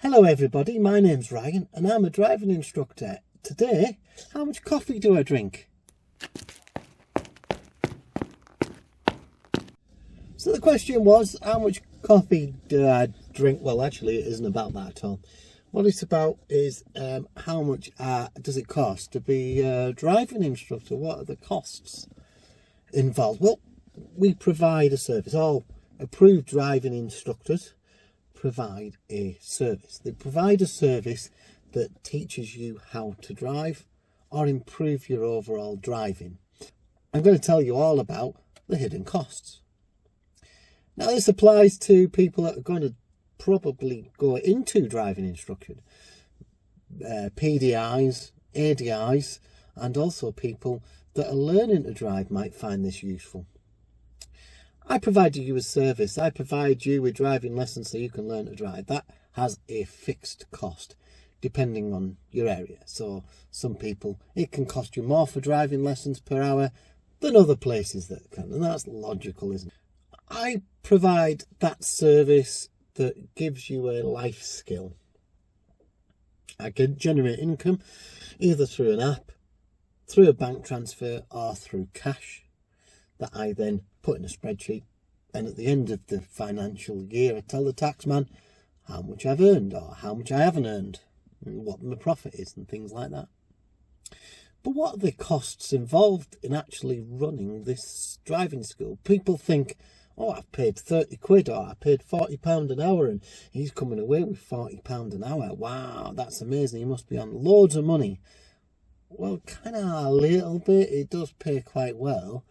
Hello everybody, my name's Ryan and I'm a driving instructor. Today, how much coffee do I drink? So the question was, how much coffee do I drink? Well, actually it isn't about that at all. What it's about is how much does it cost to be a driving instructor? What are the costs involved? Well, we provide a service. All approved driving instructors provide a service. They provide a service that teaches you how to drive or improve your overall driving. I'm going to tell you all about the hidden costs. Now this applies to people that are going to probably go into driving instruction, PDIs, ADIs, and also people that are learning to drive might find this useful. I provide you a service. I provide you with driving lessons so you can learn to drive. That has a fixed cost depending on your area. So some people, it can cost you more for driving lessons per hour than other places that can, and that's logical, isn't it? I provide that service that gives you a life skill. I can generate income either through an app, through a bank transfer, or through cash that I then put in a spreadsheet, and at the end of the financial year I tell the taxman how much I've earned or how much I haven't earned, and what my profit is and things like that. But what are the costs involved in actually running this driving school? People think, oh, I've paid 30 quid or I paid £40 an hour and he's coming away with £40 an hour. Wow, that's amazing. He must be on loads of money. Well, kind of a little bit. It does pay quite well.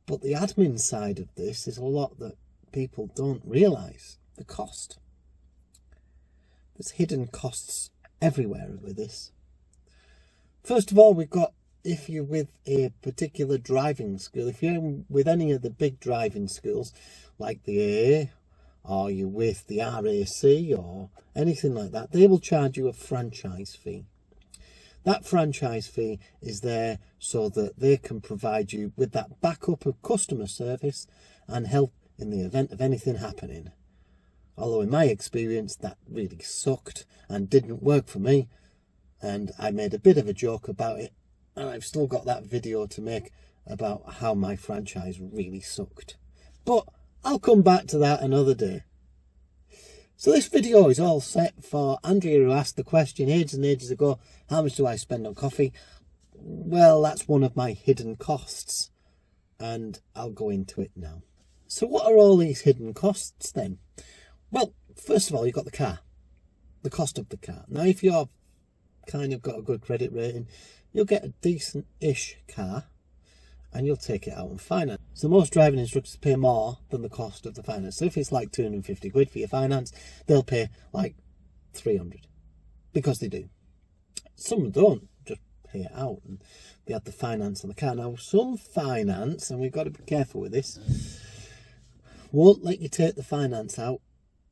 But the admin side of this is a lot that people don't realise. The cost. There's hidden costs everywhere with this. First of all, we've got, if you're with a particular driving school, if you're with any of the big driving schools, like the AA, or you're with the RAC, or anything like that, they will charge you a franchise fee. That franchise fee is there so that they can provide you with that backup of customer service and help in the event of anything happening. Although in my experience that really sucked and didn't work for me, and I made a bit of a joke about it, and I've still got that video to make about how my franchise really sucked. But I'll come back to that another day. So this video is all set for Andrea, who asked the question ages and ages ago, how much do I spend on coffee? Well, that's one of my hidden costs, and I'll go into it now. So what are all these hidden costs then? Well, first of all, you've got the car, the cost of the car. Now, if you're kind of got a good credit rating, you'll get a decent-ish car and you'll take it out on finance. So most driving instructors pay more than the cost of the finance. So if it's like 250 quid for your finance, they'll pay like 300 because they do. Some don't just pay it out and they have the finance on the car. Now some finance, and we've got to be careful with this, won't let you take the finance out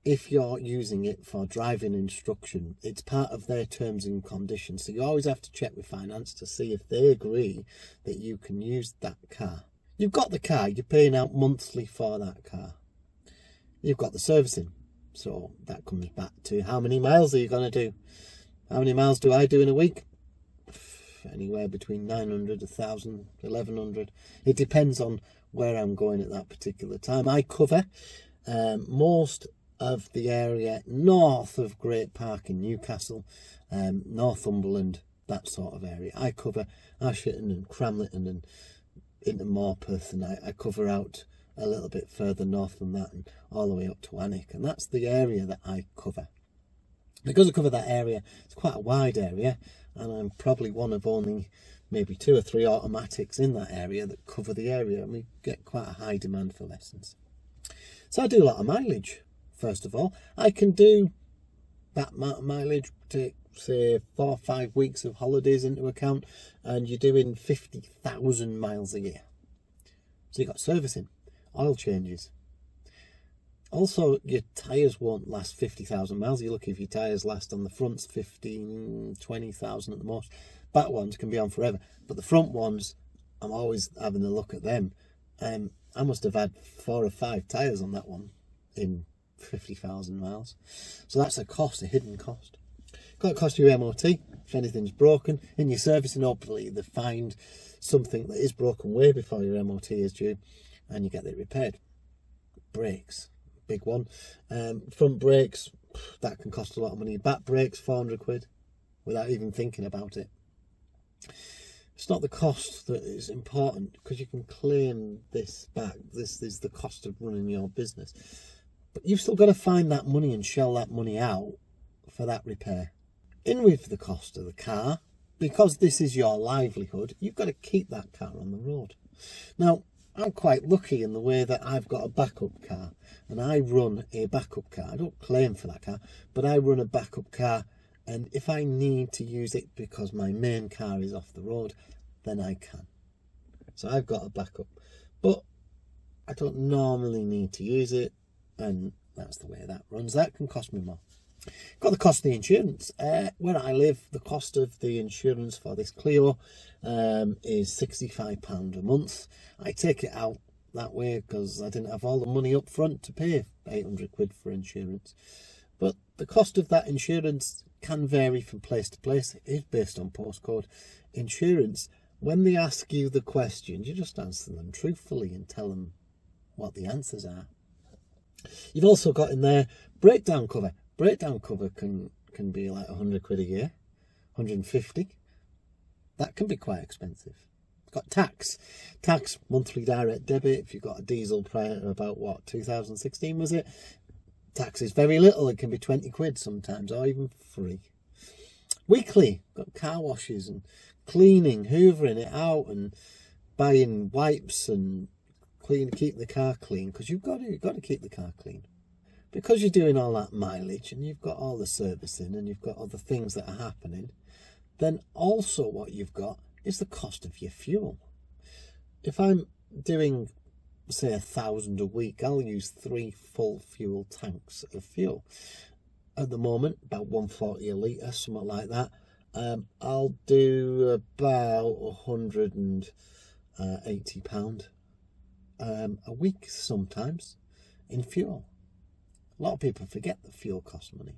if you're using it for driving instruction. It's part of their terms and conditions. So you always have to check with finance to see if they agree that you can use that car. You've got the car, you're paying out monthly for that car. You've got the servicing. So that comes back to how many miles are you going to do? How many miles do I do in a week? Anywhere between 900, 1,000, 1,100. It depends on where I'm going at that particular time. I cover most of the area north of Great Park in Newcastle, Northumberland, that sort of area. I cover Asherton and Cramlington and into Morpeth, and I cover out a little bit further north than that and all the way up to Alnwick, and that's the area that I cover. Because I cover that area, it's quite a wide area, and I'm probably one of only maybe 2 or 3 automatics in that area that cover the area, and we get quite a high demand for lessons. So I do a lot of mileage. First of all, I can do that amount of mileage, take say 4 or 5 weeks of holidays into account, and you're doing 50,000 miles a year. So you've got servicing, oil changes. Also, your tyres won't last 50,000 miles. You're lucky if your tyres last on the fronts 15, 20,000 at the most. Back ones can be on forever, but the front ones, I'm always having a look at them. I must have had 4 or 5 tyres on that one in 50,000 miles. So that's a cost, a hidden cost. Got to cost you MOT if anything's broken. In your servicing, hopefully they find something that is broken way before your MOT is due and you get it repaired. Brakes, big one. Front brakes, that can cost a lot of money. Back brakes, 400 quid without even thinking about it. It's not the cost that is important, because you can claim this back. This is the cost of running your business. But you've still got to find that money and shell that money out for that repair. In with the cost of the car, because this is your livelihood, you've got to keep that car on the road. Now, I'm quite lucky in the way that I've got a backup car, and I run a backup car. I don't claim for that car, but I run a backup car, and if I need to use it because my main car is off the road, then I can. So I've got a backup, but I don't normally need to use it, and that's the way that runs. That can cost me more. Got the cost of the insurance. Where I live, the cost of the insurance for this Clio is £65 a month. I take it out that way because I didn't have all the money up front to pay 800 quid for insurance. But the cost of that insurance can vary from place to place. It is based on postcode. Insurance, when they ask you the questions, you just answer them truthfully and tell them what the answers are. You've also got in there breakdown cover. Breakdown cover can be like 100 quid a year, 150. That can be quite expensive. Got tax, monthly direct debit. If you've got a diesel prior to about, what, 2016 was it? Tax is very little. It can be 20 quid sometimes, or even free. Weekly, got car washes and cleaning, hoovering it out and buying wipes and keep the car clean, because you've got to keep the car clean. Because you're doing all that mileage and you've got all the servicing and you've got other things that are happening, then also what you've got is the cost of your fuel. If I'm doing, say, 1,000 a week, I'll use 3 full fuel tanks of fuel. At the moment, about 140 a litre, something like that. I'll do about £180 a week sometimes in fuel. A lot of people forget that fuel costs money.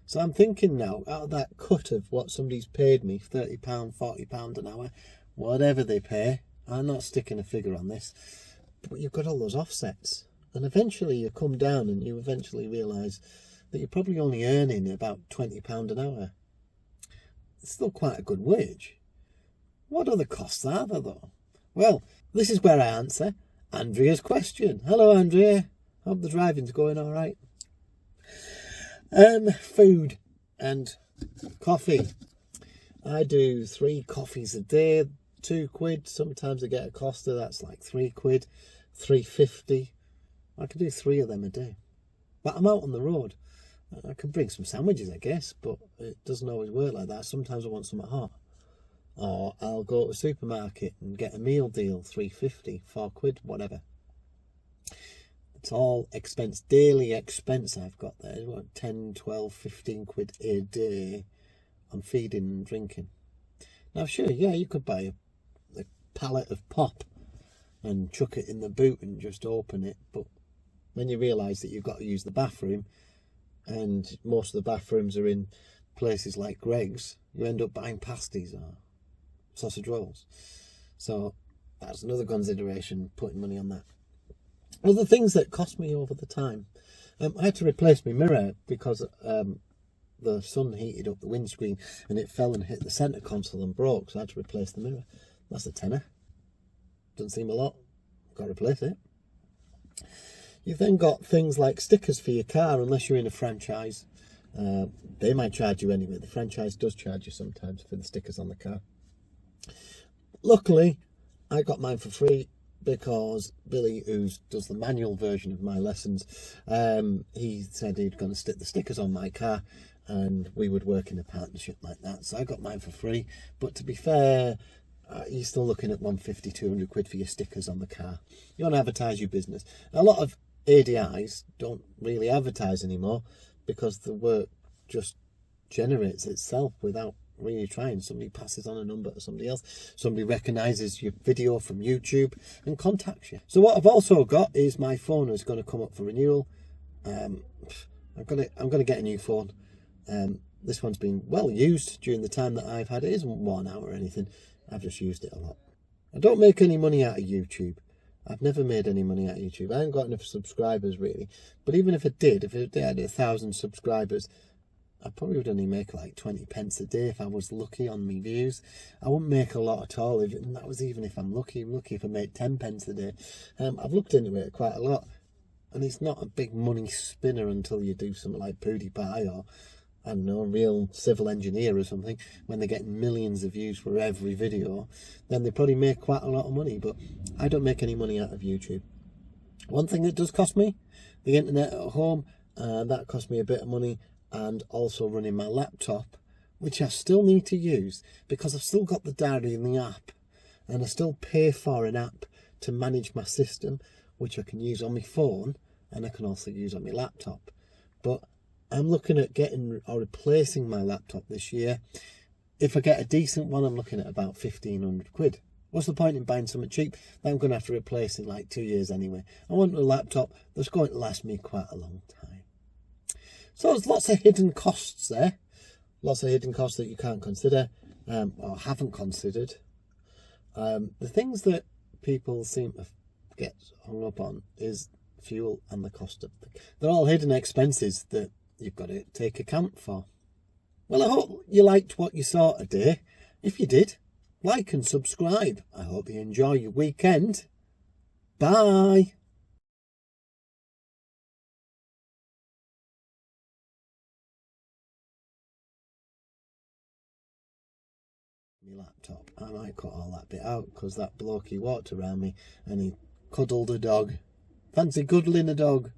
So I'm thinking now, out of that cut of what somebody's paid me, £30, £40 an hour, whatever they pay, I'm not sticking a figure on this, but you've got all those offsets. And eventually you come down and you eventually realise that you're probably only earning about £20 an hour. It's still quite a good wage. What other costs are there though? Well, this is where I answer Andrea's question. Hello, Andrea. Hope the driving's going all right. Food and coffee. I do 3 coffees a day, 2 quid. Sometimes I get a Costa, that's like 3 quid, 3.50. I can do 3 of them a day. But I'm out on the road. I can bring some sandwiches, I guess, but it doesn't always work like that. Sometimes I want something hot. Or I'll go to a supermarket and get a meal deal, 3.50, 4 quid, whatever. It's all expense, daily expense I've got there. What, 10, 12, 15 quid a day on feeding and drinking. Now, sure, yeah, you could buy a pallet of pop and chuck it in the boot and just open it. But when you realise that you've got to use the bathroom, and most of the bathrooms are in places like Greggs, you end up buying pasties or sausage rolls. So that's another consideration, putting money on that. Other things that cost me over the time, I had to replace my mirror because the sun heated up the windscreen and it fell and hit the centre console and broke, so I had to replace the mirror. That's a tenner. Doesn't seem a lot. Got to replace it. You've then got things like stickers for your car, unless you're in a franchise. They might charge you anyway. The franchise does charge you sometimes for the stickers on the car. Luckily, I got mine for free, because Billy, who does the manual version of my lessons, he said he'd going to stick the stickers on my car and we would work in a partnership like that. So I got mine for free. But to be fair, you're still looking at 150, 200 quid for your stickers on the car. You want to advertise your business. A lot of ADIs don't really advertise anymore because the work just generates itself without really trying. Somebody passes on a number to somebody else, somebody recognises your video from YouTube and contacts you. So what I've also got is my phone is going to come up for renewal I'm gonna get a new phone. This one's been well used during the time that I've had it. It isn't worn out or anything. I've just used it a lot. I don't make any money out of YouTube. I've never made any money out of YouTube. I haven't got enough subscribers really. But even if I did, if it had 1,000 subscribers, I probably would only make like 20 pence a day if I was lucky on my views. I wouldn't make a lot at all, and that was even if I'm lucky. I'm lucky if I made 10 pence a day. I've looked into it quite a lot, and it's not a big money spinner until you do something like PewDiePie or, I don't know, Real Civil Engineer or something. When they're getting millions of views for every video, then they probably make quite a lot of money. But I don't make any money out of YouTube. One thing that does cost me, the internet at home, that cost me a bit of money. And also running my laptop, which I still need to use because I've still got the diary in the app, and I still pay for an app to manage my system, which I can use on my phone and I can also use on my laptop. But I'm looking at getting or replacing my laptop this year. If I get a decent one, I'm looking at about 1,500 quid. What's the point in buying something cheap that I'm going to have to replace in like 2 years anyway? I want a laptop that's going to last me quite a long time. So there's lots of hidden costs there. Lots of hidden costs that you can't consider or haven't considered. The things that people seem to get hung up on is fuel and the cost of them. They're all hidden expenses that you've got to take account for. Well, I hope you liked what you saw today. If you did, like and subscribe. I hope you enjoy your weekend. Bye. My laptop. I might cut all that bit out because that bloke, he walked around me and he cuddled a dog. Fancy cuddling a dog.